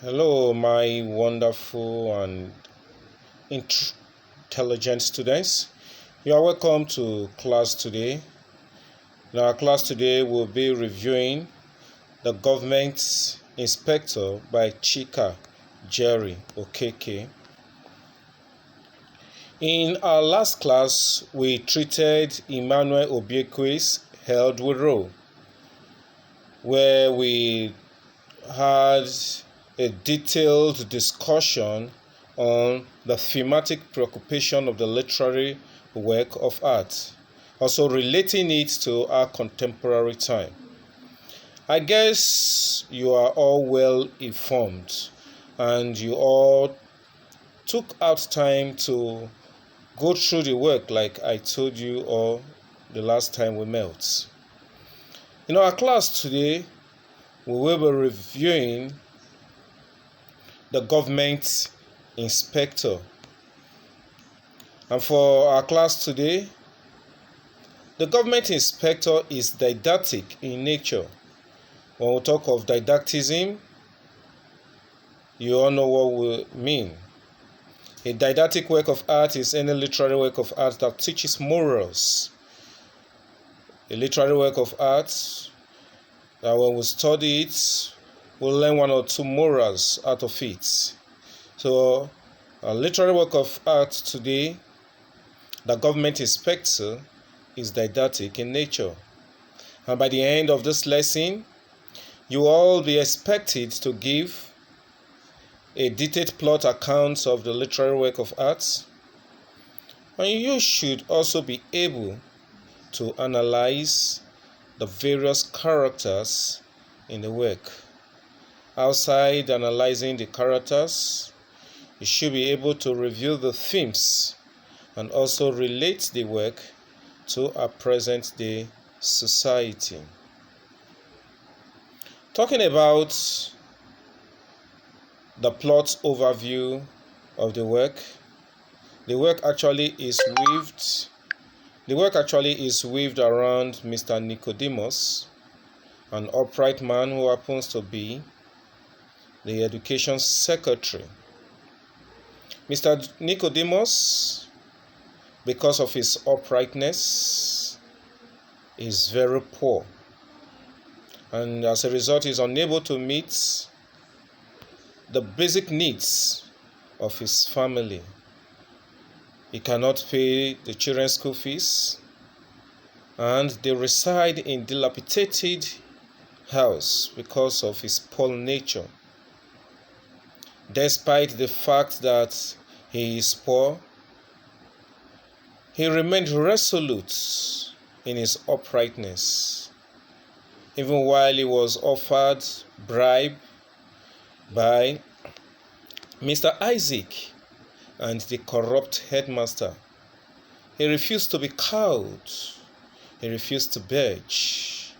Hello, my wonderful and intelligent students. You are welcome to class today. In our class today, we'll be reviewing The Government Inspector by Chika Jerry Okeke. In our last class, we treated Emmanuel Obiekwe's Held with Roe, where we had a detailed discussion on the thematic preoccupation of the literary work of art, also relating it to our contemporary time. I guess you are all well informed and you all took out time to go through the work like I told you all the last time we met. In our class today, we will be reviewing The Government Inspector. And for our class today, the Government Inspector is didactic in nature. When we talk of didacticism, you all know what we mean. A didactic work of art is any literary work of art that teaches morals. A literary work of art that when we study it, we'll learn one or two morals out of it. So, a literary work of art today, The Government Inspector, is didactic in nature. And by the end of this lesson, you will all be expected to give a detailed plot account of the literary work of art. And you should also be able to analyze the various characters in the work. Outside analyzing the characters, you should be able to review the themes and also relate the work to our present-day society. Talking about the plot overview of the work actually is weaved around Mr. Nicodemus, an upright man who happens to be the education secretary. Mr. Nicodemus, because of his uprightness, is very poor, and as a result is unable to meet the basic needs of his family. He cannot pay the children's school fees, and they reside in dilapidated house because of his poor nature. Despite the fact that he is poor, he remained resolute in his uprightness, even while he was offered bribe by Mr. Isaac and the corrupt headmaster. He refused to be cowed. He refused to budge.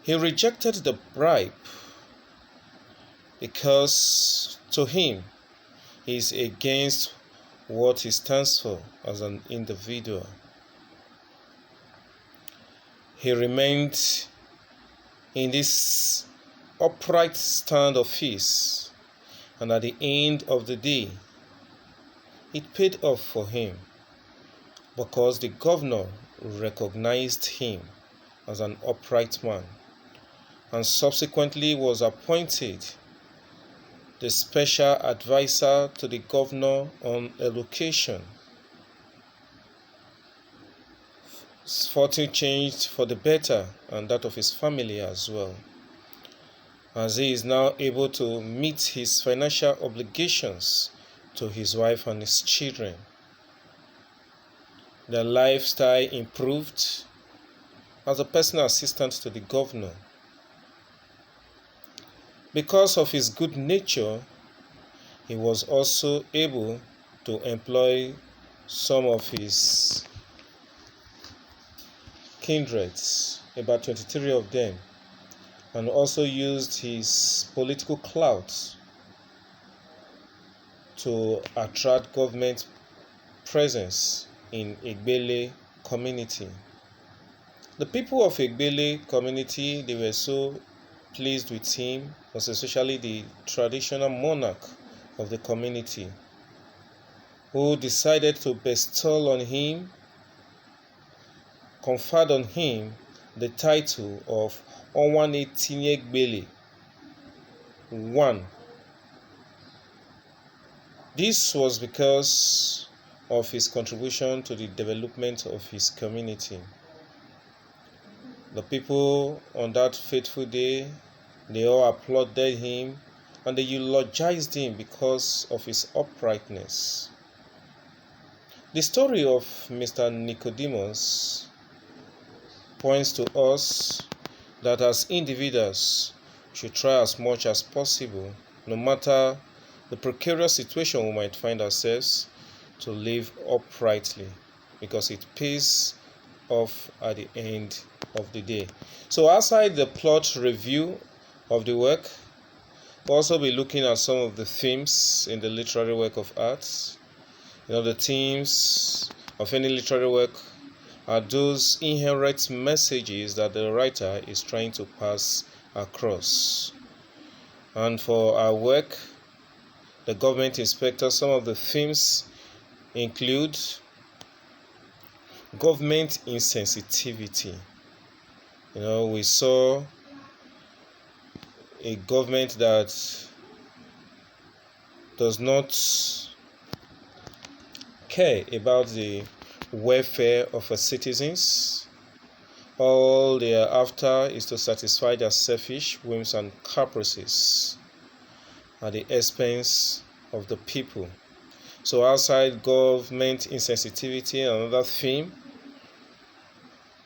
He rejected the bribe because to him he is against what he stands for as an individual. He remained in this upright stand of his, and at the end of the day, it paid off for him because the governor recognized him as an upright man and subsequently was appointed the special advisor to the governor on education. His fortune changed for the better, and that of his family as well, as he is now able to meet his financial obligations to his wife and his children. Their lifestyle improved as a personal assistant to the governor. Because of his good nature, he was also able to employ some of his kindreds, about 23 of them, and also used his political clout to attract government presence in Egbele community. The people of Egbele community, they were so pleased with him most especially the traditional monarch of the community, who decided to bestow on him, conferred on him the title of Onwane Tinyegbele I. This was because of his contribution to the development of his community. The people on that fateful day, they all applauded him and they eulogized him because of his uprightness. The story of Mr. Nicodemus points to us that as individuals we should try as much as possible, no matter the precarious situation we might find ourselves, to live uprightly, because it pays off at the end of the day. So outside the plot review of the work, we'll also be looking at some of the themes in the literary work of art. The themes of any literary work are those inherent messages that the writer is trying to pass across. And for our work, the government inspector, some of the themes include government insensitivity. We saw a government that does not care about the welfare of her citizens. All they are after is to satisfy their selfish whims and caprices at the expense of the people. So outside government insensitivity, another theme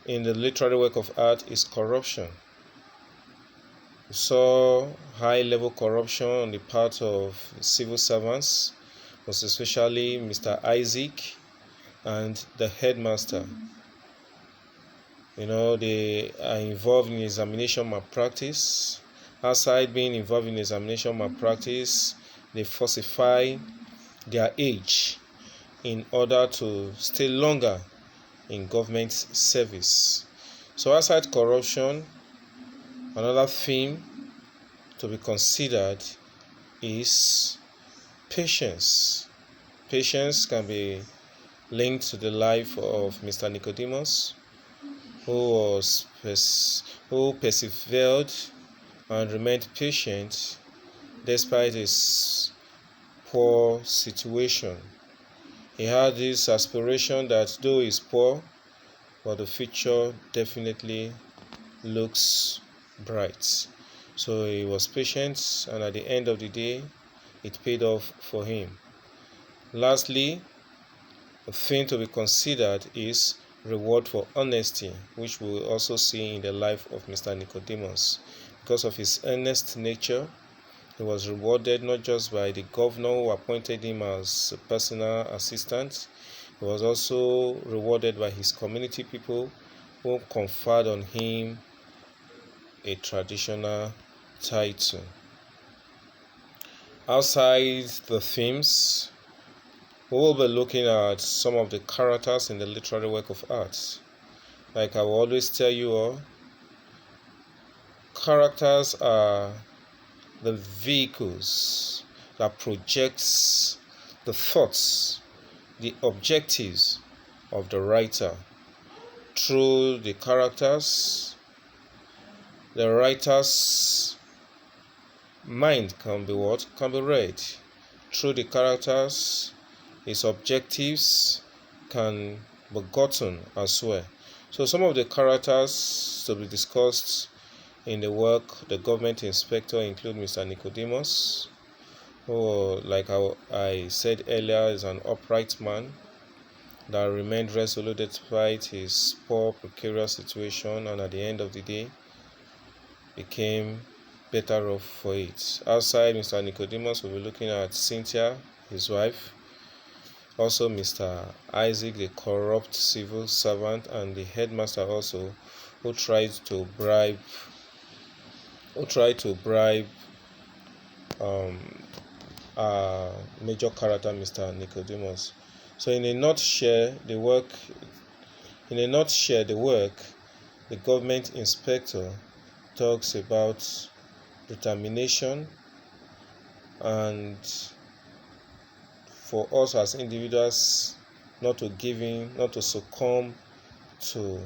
in the literary work of art is corruption. We saw high-level corruption on the part of civil servants, most especially Mr. Isaac and the headmaster. They are involved in examination malpractice. Outside being involved in examination malpractice, they falsify their age in order to stay longer in government service. So outside corruption, another theme to be considered is patience. Patience can be linked to the life of Mr. Nicodemus, who persevered and remained patient despite his poor situation. He had this aspiration that though he's poor, but the future definitely looks bright. So he was patient, and at the end of the day, it paid off for him. Lastly, the thing to be considered is reward for honesty, which we will also see in the life of Mr. Nicodemus. Because of his earnest nature, he was rewarded not just by the governor who appointed him as a personal assistant, he was also rewarded by his community people who conferred on him a traditional title. Outside the themes, we will be looking at some of the characters in the literary work of art. Like I will always tell you all, characters are the vehicles that projects the thoughts, the objectives of the writer. Through the characters, the writer's mind can be read. Through the characters, his objectives can be gotten as well. So some of the characters to be discussed in the work The Government Inspector include Mr. Nicodemus, who, like I said earlier, is an upright man that remained resolute despite his poor, precarious situation, and at the end of the day became better off for it. Outside Mr. Nicodemus, we'll be looking at Cynthia, his wife, also Mr. Isaac, the corrupt civil servant, and the headmaster also, who tried to bribe major character Mr. Nicodemus. So in a nutshell, the work, The Government Inspector talks about determination, and for us as individuals not to give in, not to succumb to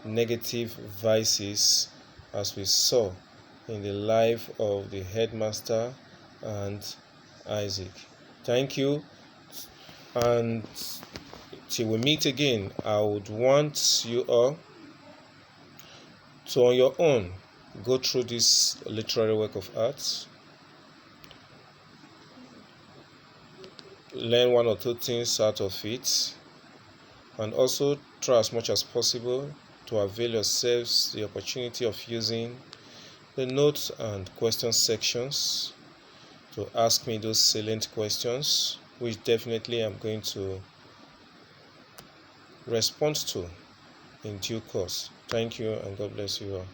negative vices, as we saw in the life of the headmaster and Isaac. Thank you, and till we meet again, I would want you all to on your own go through this literary work of art, learn one or two things out of it, and also try as much as possible to avail yourselves the opportunity of using the notes and question sections to ask me those salient questions, which definitely I'm going to respond to in due course. Thank you, and God bless you all.